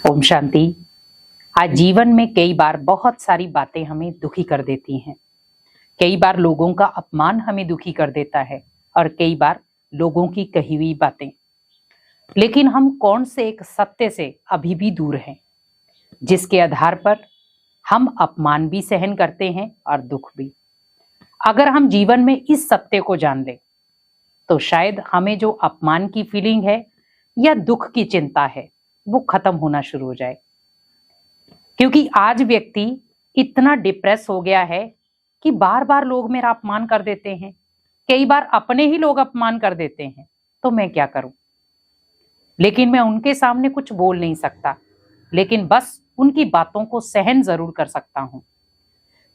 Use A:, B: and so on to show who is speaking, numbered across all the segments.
A: ओम शांति। आज जीवन में कई बार बहुत सारी बातें हमें दुखी कर देती हैं। कई बार लोगों का अपमान हमें दुखी कर देता है और कई बार लोगों की कही हुई बातें। लेकिन हम कौन से एक सत्य से अभी भी दूर हैं जिसके आधार पर हम अपमान भी सहन करते हैं और दुख भी। अगर हम जीवन में इस सत्य को जान लें तो शायद हमें जो अपमान की फीलिंग है या दुख की चिंता है वो खत्म होना शुरू हो जाए। क्योंकि आज व्यक्ति इतना डिप्रेस हो गया है कि बार बार लोग मेरा अपमान कर देते हैं, कई बार अपने ही लोग अपमान कर देते हैं, तो मैं क्या करूं। लेकिन मैं उनके सामने कुछ बोल नहीं सकता, लेकिन बस उनकी बातों को सहन जरूर कर सकता हूं।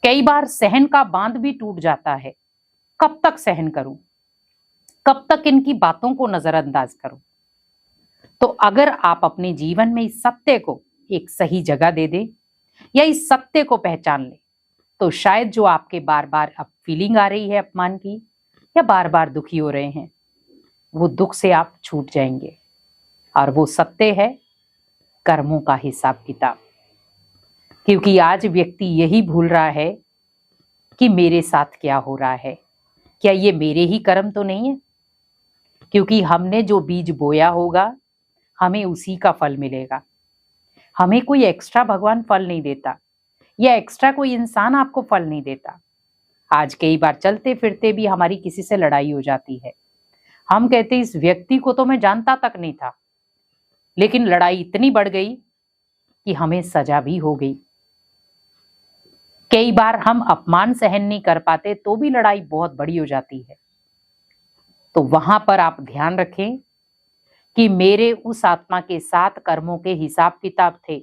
A: कई बार सहन का बांध भी टूट जाता है। कब तक सहन करूं, कब तक इनकी बातों को नजरअंदाज करूं। तो अगर आप अपने जीवन में इस सत्य को एक सही जगह दे दें या इस सत्य को पहचान लें तो शायद जो आपके बार बार अब फीलिंग आ रही है अपमान की या बार बार दुखी हो रहे हैं, वो दुख से आप छूट जाएंगे। और वो सत्य है कर्मों का हिसाब किताब। क्योंकि आज व्यक्ति यही भूल रहा है कि मेरे साथ क्या हो रहा है, क्या ये मेरे ही कर्म तो नहीं है। क्योंकि हमने जो बीज बोया होगा हमें उसी का फल मिलेगा। हमें कोई एक्स्ट्रा भगवान फल नहीं देता या एक्स्ट्रा कोई इंसान आपको फल नहीं देता। आज कई बार चलते फिरते भी हमारी किसी से लड़ाई हो जाती है। हम कहते इस व्यक्ति को तो मैं जानता तक नहीं था, लेकिन लड़ाई इतनी बढ़ गई कि हमें सजा भी हो गई। कई बार हम अपमान सहन नहीं कर पाते तो भी लड़ाई बहुत बड़ी हो जाती है। तो वहां पर आप ध्यान रखें कि मेरे उस आत्मा के साथ कर्मों के हिसाब किताब थे।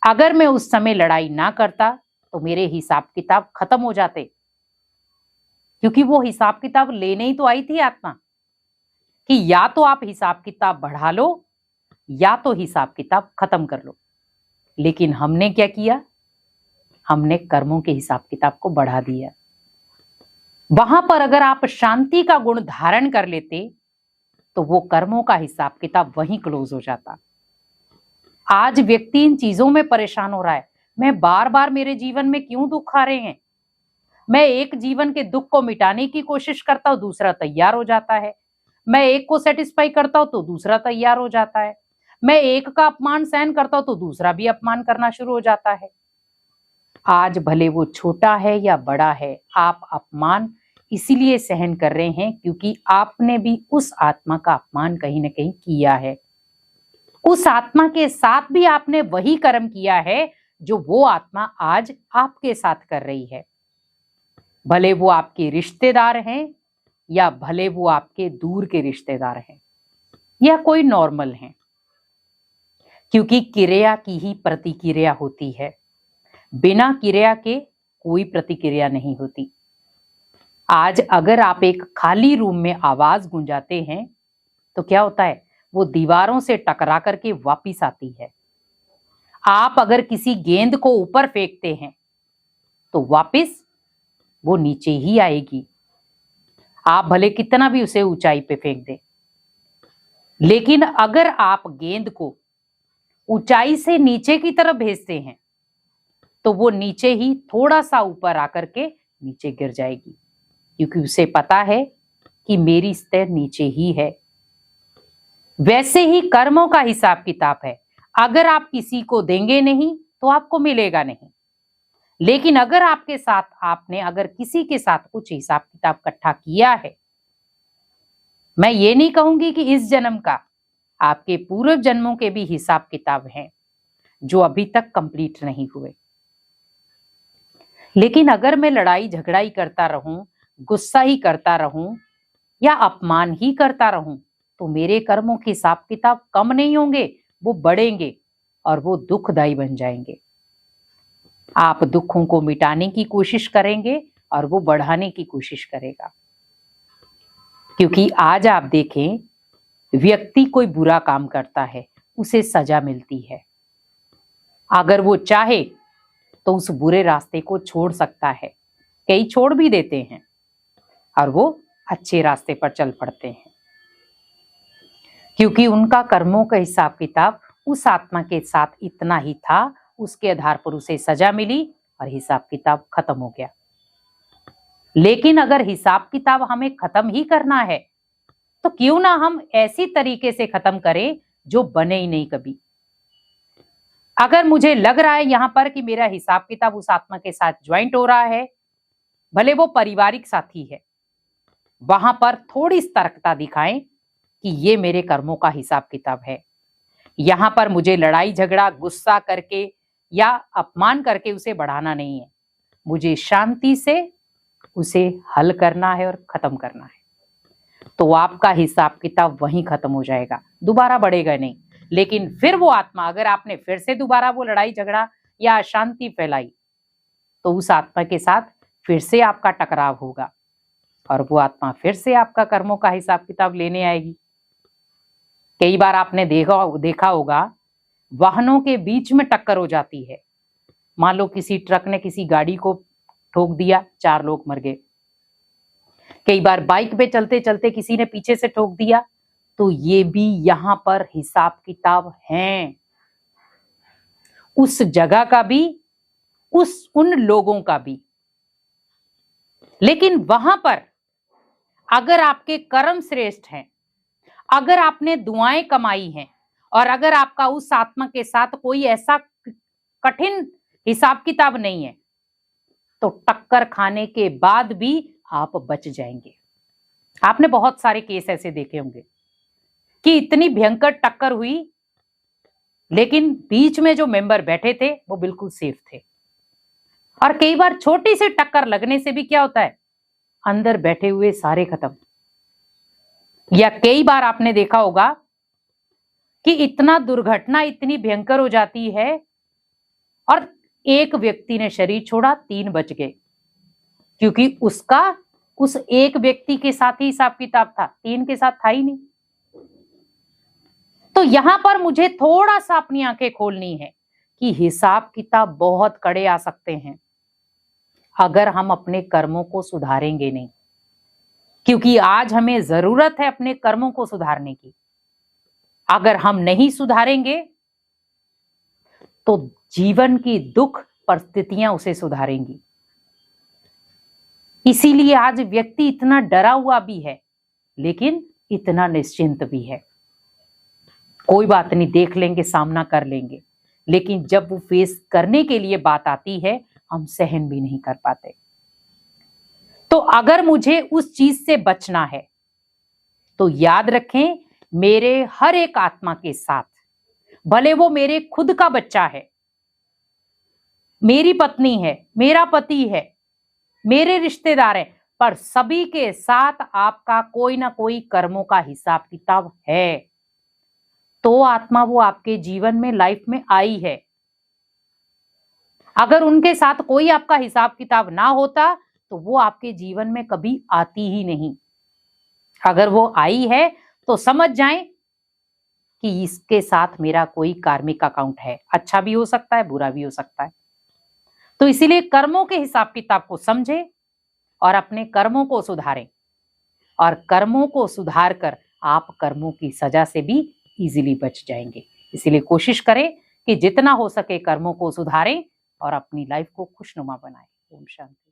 A: अगर मैं उस समय लड़ाई ना करता तो मेरे हिसाब किताब खत्म हो जाते। क्योंकि वो हिसाब किताब लेने ही तो आई थी आत्मा कि या तो आप हिसाब किताब बढ़ा लो या तो हिसाब किताब खत्म कर लो। लेकिन हमने क्या किया, हमने कर्मों के हिसाब किताब को बढ़ा दिया। वहां पर अगर आप शांति का गुण धारण कर लेते तो वो कर्मों का हिसाब किताब वहीं क्लोज हो जाता। आज व्यक्ति इन चीजों में परेशान हो रहा है, मैं बार बार मेरे जीवन में क्यों दुख आ रहे हैं। मैं एक जीवन के दुख को मिटाने की कोशिश करता हूं, दूसरा तैयार हो जाता है। मैं एक को सेटिस्फाई करता हूं तो दूसरा तैयार हो जाता है। मैं एक का अपमान सहन करता हूं तो दूसरा भी अपमान करना शुरू हो जाता है। आज भले वो छोटा है या बड़ा है, आप अपमान इसीलिए सहन कर रहे हैं क्योंकि आपने भी उस आत्मा का अपमान कहीं ना कहीं किया है। उस आत्मा के साथ भी आपने वही कर्म किया है जो वो आत्मा आज आपके साथ कर रही है। भले वो आपके रिश्तेदार हैं या भले वो आपके दूर के रिश्तेदार हैं या कोई नॉर्मल हैं। क्योंकि क्रिया की ही प्रतिक्रिया होती है, बिना क्रिया के कोई प्रतिक्रिया नहीं होती। आज अगर आप एक खाली रूम में आवाज गूंजाते हैं तो क्या होता है, वो दीवारों से टकरा करके वापिस आती है। आप अगर किसी गेंद को ऊपर फेंकते हैं तो वापिस वो नीचे ही आएगी। आप भले कितना भी उसे ऊंचाई पे फेंक दें, लेकिन अगर आप गेंद को ऊंचाई से नीचे की तरफ भेजते हैं तो वो नीचे ही थोड़ा सा ऊपर आकर के नीचे गिर जाएगी। क्योंकि उसे पता है कि मेरी स्तर नीचे ही है। वैसे ही कर्मों का हिसाब किताब है। अगर आप किसी को देंगे नहीं तो आपको मिलेगा नहीं। लेकिन अगर आपके साथ आपने अगर किसी के साथ कुछ हिसाब किताब इकट्ठा किया है, मैं ये नहीं कहूंगी कि इस जन्म का, आपके पूर्व जन्मों के भी हिसाब किताब हैं जो अभी तक कंप्लीट नहीं हुए। लेकिन अगर मैं लड़ाई झगड़ाई करता रहूं, गुस्सा ही करता रहूं या अपमान ही करता रहूं तो मेरे कर्मों के हिसाब किताब कम नहीं होंगे, वो बढ़ेंगे और वो दुखदायी बन जाएंगे। आप दुखों को मिटाने की कोशिश करेंगे और वो बढ़ाने की कोशिश करेगा। क्योंकि आज आप देखें, व्यक्ति कोई बुरा काम करता है, उसे सजा मिलती है। अगर वो चाहे तो उस बुरे रास्ते को छोड़ सकता है, कई छोड़ भी देते हैं और वो अच्छे रास्ते पर चल पड़ते हैं। क्योंकि उनका कर्मों का हिसाब किताब उस आत्मा के साथ इतना ही था, उसके आधार पर उसे सजा मिली और हिसाब किताब खत्म हो गया। लेकिन अगर हिसाब किताब हमें खत्म ही करना है तो क्यों ना हम ऐसी तरीके से खत्म करें जो बने ही नहीं कभी। अगर मुझे लग रहा है यहां पर कि मेरा हिसाब किताब उस आत्मा के साथ ज्वाइंट हो रहा है, भले वो पारिवारिक साथी है, वहां पर थोड़ी सतर्कता दिखाएं कि ये मेरे कर्मों का हिसाब किताब है। यहां पर मुझे लड़ाई झगड़ा गुस्सा करके या अपमान करके उसे बढ़ाना नहीं है, मुझे शांति से उसे हल करना है और खत्म करना है। तो आपका हिसाब किताब वहीं खत्म हो जाएगा, दोबारा बढ़ेगा नहीं। लेकिन फिर वो आत्मा, अगर आपने फिर से दोबारा वो लड़ाई झगड़ा या अशांति फैलाई, तो उस आत्मा के साथ फिर से आपका टकराव होगा और वो आत्मा फिर से आपका कर्मों का हिसाब किताब लेने आएगी। कई बार आपने देखा होगा वाहनों के बीच में टक्कर हो जाती है। मान लो किसी ट्रक ने किसी गाड़ी को ठोक दिया, 4 लोग मर गए। कई बार बाइक पे चलते चलते किसी ने पीछे से ठोक दिया, तो ये भी यहां पर हिसाब किताब हैं, उस जगह का भी, उन लोगों का भी। लेकिन वहां पर अगर आपके कर्म श्रेष्ठ हैं, अगर आपने दुआएं कमाई हैं और अगर आपका उस आत्मा के साथ कोई ऐसा कठिन हिसाब किताब नहीं है, तो टक्कर खाने के बाद भी आप बच जाएंगे। आपने बहुत सारे केस ऐसे देखे होंगे कि इतनी भयंकर टक्कर हुई, लेकिन बीच में जो मेंबर बैठे थे वो बिल्कुल सेफ थे। और कई बार छोटी सी टक्कर लगने से भी क्या होता है, अंदर बैठे हुए सारे खत्म। या कई बार आपने देखा होगा कि इतना दुर्घटना इतनी भयंकर हो जाती है और एक व्यक्ति ने शरीर छोड़ा, 3 बच गए, क्योंकि उसका उस एक व्यक्ति के साथ ही हिसाब किताब था, 3 के साथ था ही नहीं। तो यहां पर मुझे थोड़ा सा अपनी आंखें खोलनी है कि हिसाब किताब बहुत कड़े आ सकते हैं अगर हम अपने कर्मों को सुधारेंगे नहीं, क्योंकि आज हमें जरूरत है अपने कर्मों को सुधारने की। अगर हम नहीं सुधारेंगे तो जीवन की दुख परिस्थितियां उसे सुधारेंगी। इसीलिए आज व्यक्ति इतना डरा हुआ भी है, लेकिन इतना निश्चिंत भी है। कोई बात नहीं, देख लेंगे, सामना कर लेंगे। लेकिन जब वो फेस करने के लिए बात आती है, हम सहन भी नहीं कर पाते। तो अगर मुझे उस चीज से बचना है तो याद रखें, मेरे हर एक आत्मा के साथ, भले वो मेरे खुद का बच्चा है, मेरी पत्नी है, मेरा पति है, मेरे रिश्तेदार हैं, पर सभी के साथ आपका कोई ना कोई कर्मों का हिसाब किताब है। तो आत्मा वो आपके जीवन में, लाइफ में आई है। अगर उनके साथ कोई आपका हिसाब किताब ना होता तो वो आपके जीवन में कभी आती ही नहीं। अगर वो आई है तो समझ जाएं कि इसके साथ मेरा कोई कार्मिक अकाउंट है, अच्छा भी हो सकता है, बुरा भी हो सकता है। तो इसीलिए कर्मों के हिसाब किताब को समझें और अपने कर्मों को सुधारें, और कर्मों को सुधार कर आप कर्मों की सजा से भी इजीली बच जाएंगे। इसीलिए कोशिश करें कि जितना हो सके कर्मों को सुधारें और अपनी लाइफ को खुशनुमा बनाएं। ओम शांति।